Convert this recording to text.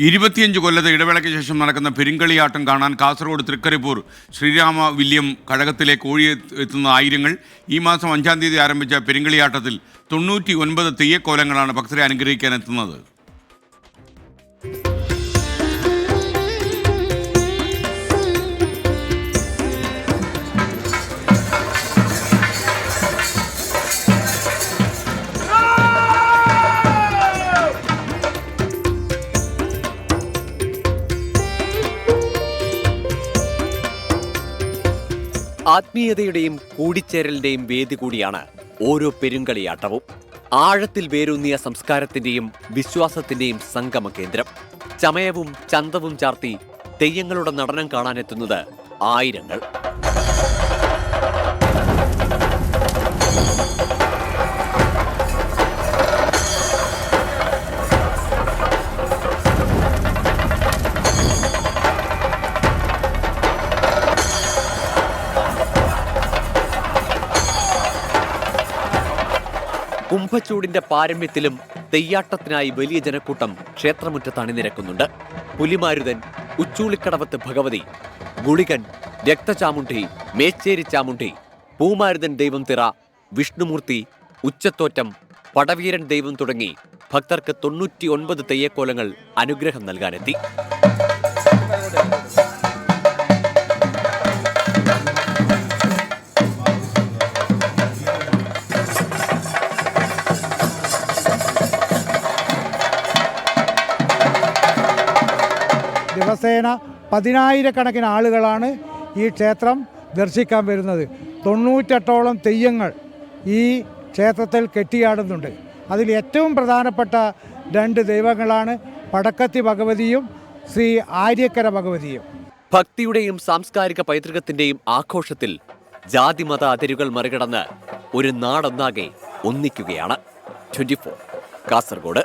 25 കൊല്ലത്തെ ഇടവേളയ്ക്ക് ശേഷം നടക്കുന്ന പെരുങ്കളിയാട്ടം കാണാൻ കാസർഗോഡ് തൃക്കരിപ്പൂർ ശ്രീരാമ വില്യം കഴകത്തിലേക്ക് ഓടിയെത്തുന്ന ആയിരങ്ങൾ. ഈ മാസം 5-ാം തീയതി ആരംഭിച്ച പെരുങ്കളിയാട്ടത്തിൽ 99 തെയ്യക്കോലങ്ങളാണ് ഭക്തരെ അനുഗ്രഹിക്കാൻ എത്തുന്നത്. ആത്മീയതയുടെയും കൂടിച്ചേരലിന്റെയും വേദി കൂടിയാണ് ഓരോ പെരുങ്കളിയാട്ടവും. ആഴത്തിൽ വേരൂന്നിയ സംസ്കാരത്തിന്റെയും വിശ്വാസത്തിന്റെയും സംഗമ കേന്ദ്രം. ചമയവും ചന്തവും ചാർത്തി തെയ്യങ്ങളുടെ നടനം കാണാനെത്തുന്നത് ആയിരങ്ങൾ. കുംഭച്ചൂടിന്റെ പാരമ്യത്തിലും തെയ്യാട്ടത്തിനായി വലിയ ജനക്കൂട്ടം ക്ഷേത്രമുറ്റത്ത് അണിനിരക്കുന്നുണ്ട്. പുലിമാരുതൻ, ഉച്ചൂളിക്കടവത്ത് ഭഗവതി, ഗുളികൻ, രക്തചാമുണ്ഡി, മേച്ചേരി ചാമുണ്ഡി, പൂമാരുതൻ ദൈവം തിറ, വിഷ്ണുമൂർത്തി, ഉച്ചത്തോറ്റം, പടവീരൻ ദൈവം തുടങ്ങി ഭക്തർക്ക് 99 തെയ്യക്കോലങ്ങൾ അനുഗ്രഹം നൽകാനെത്തി. ദിവസേന 10,000-കണക്കിന് ആളുകളാണ് ഈ ക്ഷേത്രം ദർശിക്കാൻ വരുന്നത്. 98ഓളം തെയ്യങ്ങൾ ഈ ക്ഷേത്രത്തിൽ കെട്ടിയാടുന്നുണ്ട്. അതിൽ ഏറ്റവും പ്രധാനപ്പെട്ട 2 ദൈവങ്ങളാണ് പടക്കത്തി ഭഗവതിയും ശ്രീ ആര്യക്കര ഭഗവതിയും. ഭക്തിയുടെയും സാംസ്കാരിക പൈതൃകത്തിന്റെയും ആഘോഷത്തിൽ ജാതിമത അതിരുകൾ മറികടന്ന് ഒരു നാടൊന്നാകെ ഒന്നിക്കുകയാണ്. 24 കാസർഗോഡ്.